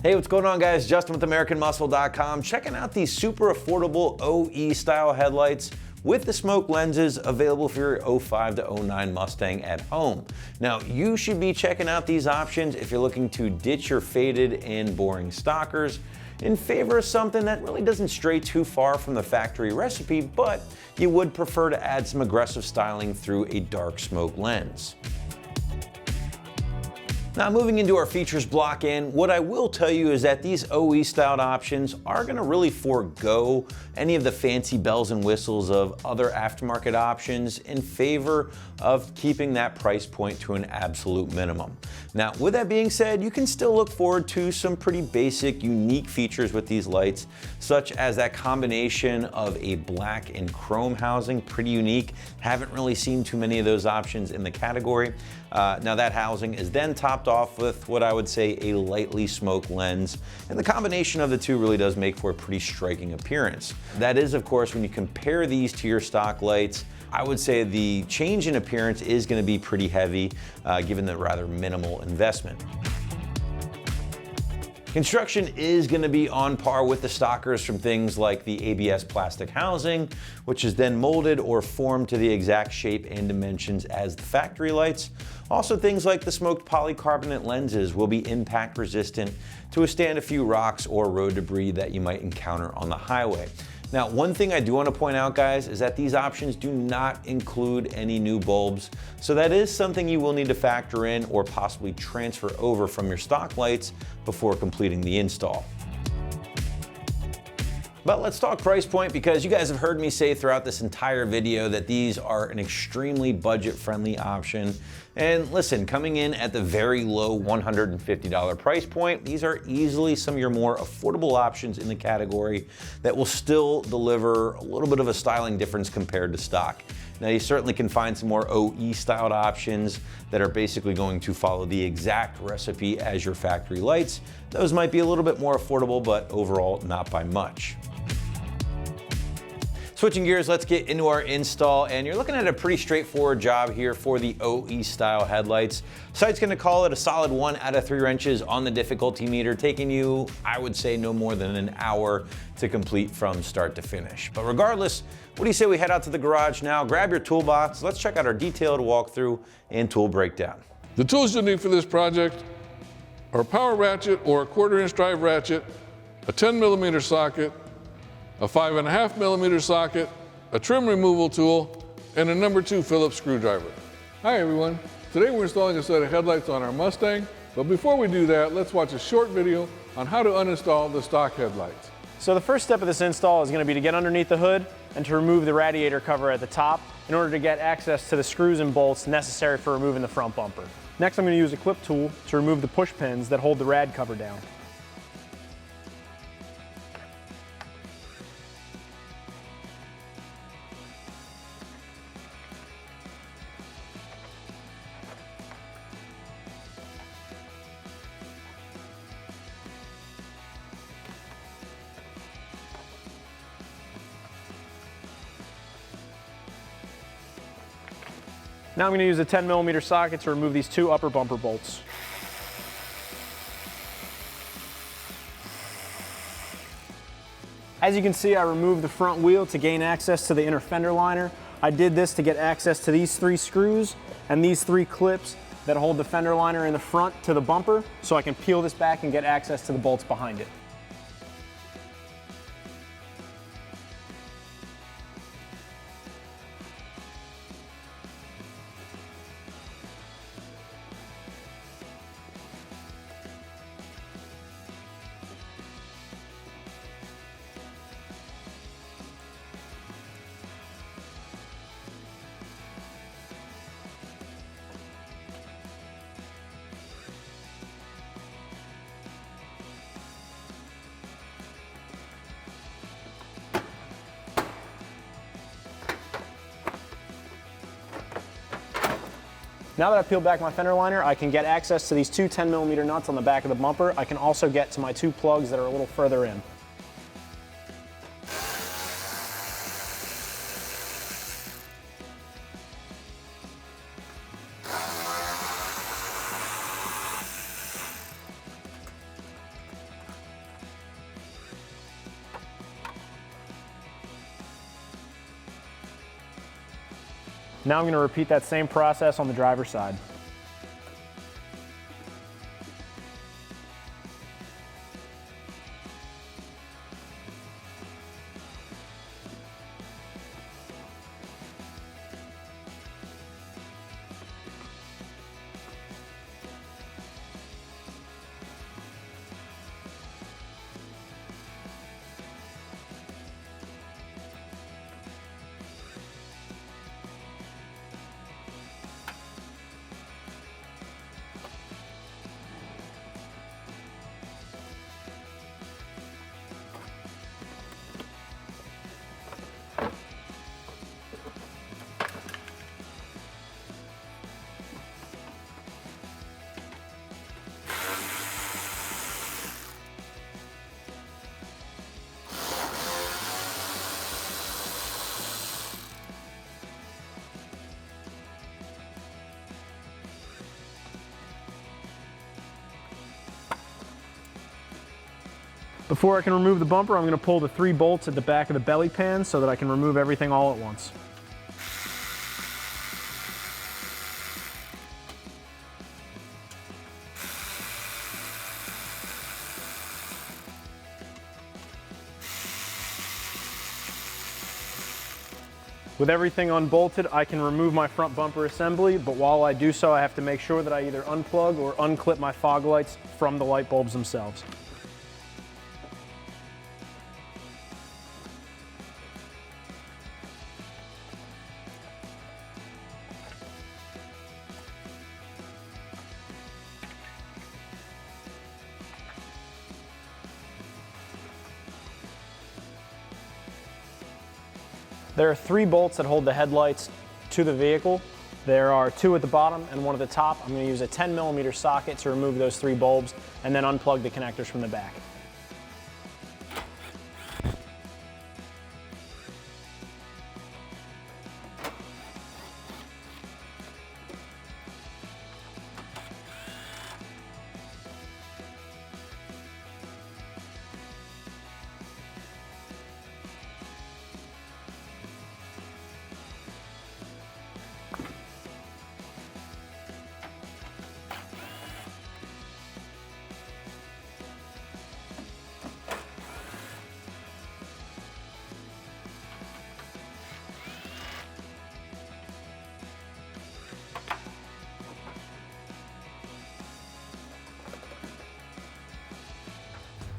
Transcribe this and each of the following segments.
Hey, what's going on, guys? Justin with AmericanMuscle.com, checking out these super affordable OE style headlights with the smoke lenses available for your 05 to 09 Mustang at home. Now, you should be checking out these options if you're looking to ditch your faded and boring stockers in favor of something that really doesn't stray too far from the factory recipe, but you would prefer to add some aggressive styling through a dark smoke lens. Now, moving into our features block in, what I will tell you is that these OE styled options are going to really forego any of the fancy bells and whistles of other aftermarket options in favor of keeping that price point to an absolute minimum. Now, with that being said, you can still look forward to some pretty basic, unique features with these lights, such as that combination of a black and chrome housing, pretty unique. Haven't really seen too many of those options in the category. Now, that housing is then topped off with what I would say a lightly smoked lens, and the combination of the two really does make for a pretty striking appearance. That is, of course, when you compare these to your stock lights, I would say the change in appearance is going to be pretty heavy, given the rather minimal investment. Construction is going to be on par with the stockers from things like the ABS plastic housing, which is then molded or formed to the exact shape and dimensions as the factory lights. Also, things like the smoked polycarbonate lenses will be impact resistant to withstand a few rocks or road debris that you might encounter on the highway. Now, one thing I do want to point out, guys, is that these options do not include any new bulbs, so that is something you will need to factor in or possibly transfer over from your stock lights before completing the install. But let's talk price point, because you guys have heard me say throughout this entire video that these are an extremely budget-friendly option. And listen, coming in at the very low $150 price point, these are easily some of your more affordable options in the category that will still deliver a little bit of a styling difference compared to stock. Now, you certainly can find some more OE styled options that are basically going to follow the exact recipe as your factory lights. Those might be a little bit more affordable, but overall not by much. Switching gears, let's get into our install, and you're looking at a pretty straightforward job here for the OE style headlights. Site's gonna call it a solid 1 out of 3 wrenches on the difficulty meter, taking you, I would say, no more than an hour to complete from start to finish. But regardless, what do you say we head out to the garage now, grab your toolbox, let's check out our detailed walkthrough and tool breakdown. The tools you'll need for this project are a power ratchet or a 1/4-inch drive ratchet, a 10mm socket, a 5.5mm socket, a trim removal tool, and a number 2 Phillips screwdriver. Hi everyone, today we're installing a set of headlights on our Mustang, but before we do that, let's watch a short video on how to uninstall the stock headlights. So the first step of this install is going to be to get underneath the hood and to remove the radiator cover at the top in order to get access to the screws and bolts necessary for removing the front bumper. Next, I'm going to use a clip tool to remove the push pins that hold the rad cover down. Now I'm going to use a 10mm socket to remove these 2 upper bumper bolts. As you can see, I removed the front wheel to gain access to the inner fender liner. I did this to get access to these 3 screws and these 3 clips that hold the fender liner in the front to the bumper, so I can peel this back and get access to the bolts behind it. Now that I've peeled back my fender liner, I can get access to these 2 10mm nuts on the back of the bumper. I can also get to my 2 plugs that are a little further in. Now I'm going to repeat that same process on the driver's side. Before I can remove the bumper, I'm going to pull the 3 bolts at the back of the belly pan so that I can remove everything all at once. With everything unbolted, I can remove my front bumper assembly, but while I do so, I have to make sure that I either unplug or unclip my fog lights from the light bulbs themselves. There are 3 bolts that hold the headlights to the vehicle. There are 2 at the bottom and 1 at the top. I'm going to use a 10mm socket to remove those 3 bulbs and then unplug the connectors from the back.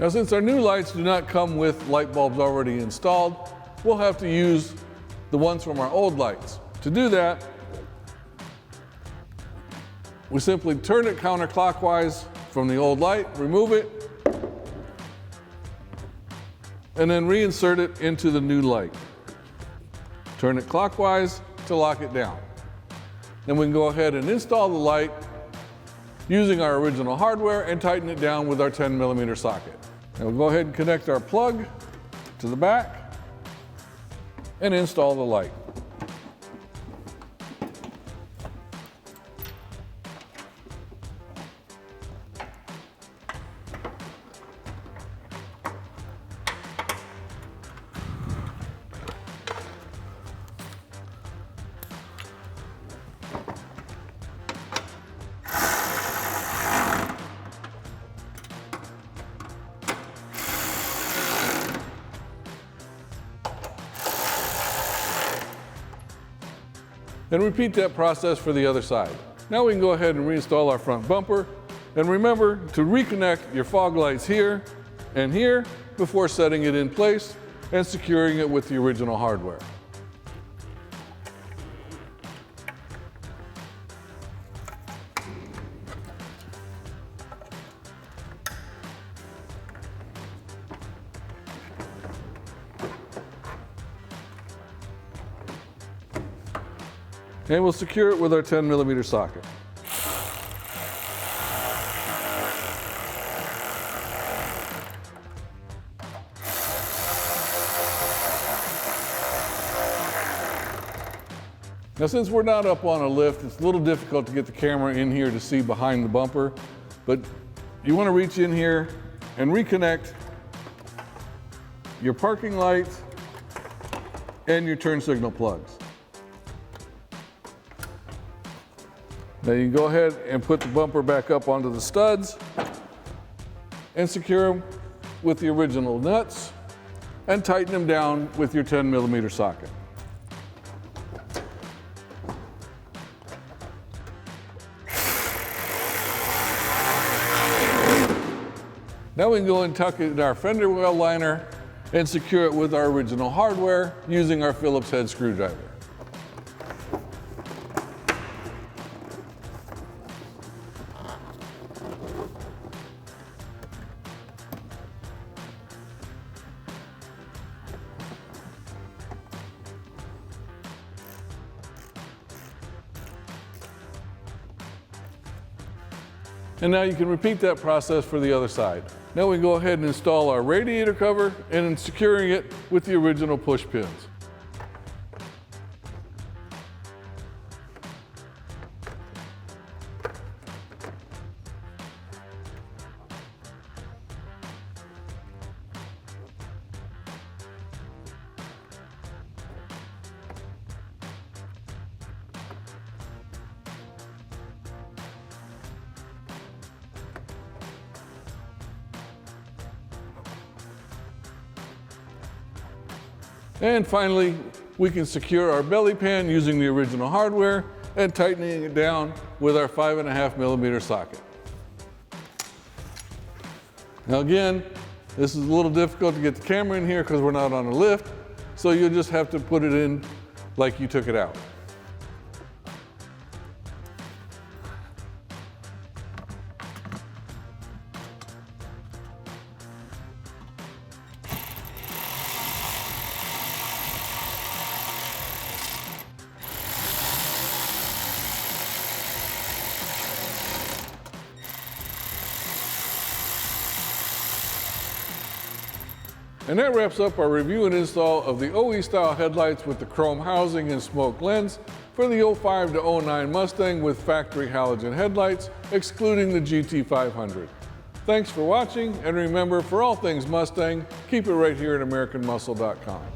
Now, since our new lights do not come with light bulbs already installed, we'll have to use the ones from our old lights. To do that, we simply turn it counterclockwise from the old light, remove it, and then reinsert it into the new light. Turn it clockwise to lock it down. Then we can go ahead and install the light using our original hardware and tighten it down with our 10mm socket. And we'll go ahead and connect our plug to the back and install the light. And repeat that process for the other side. Now we can go ahead and reinstall our front bumper. And remember to reconnect your fog lights here and here before setting it in place and securing it with the original hardware. And we'll secure it with our 10mm socket. Now, since we're not up on a lift, it's a little difficult to get the camera in here to see behind the bumper, but you want to reach in here and reconnect your parking lights and your turn signal plugs. Now you can go ahead and put the bumper back up onto the studs and secure them with the original nuts and tighten them down with your 10mm socket. Now we can go and tuck it in our fender well liner and secure it with our original hardware using our Phillips head screwdriver. And now you can repeat that process for the other side. Now we go ahead and install our radiator cover and securing it with the original push pins. And finally, we can secure our belly pan using the original hardware and tightening it down with our 5.5mm socket. Now again, this is a little difficult to get the camera in here because we're not on a lift, so you'll just have to put it in like you took it out. And that wraps up our review and install of the OE style headlights with the chrome housing and smoke lens for the 05 to 09 Mustang with factory halogen headlights, excluding the GT500. Thanks for watching, and remember, for all things Mustang, keep it right here at AmericanMuscle.com.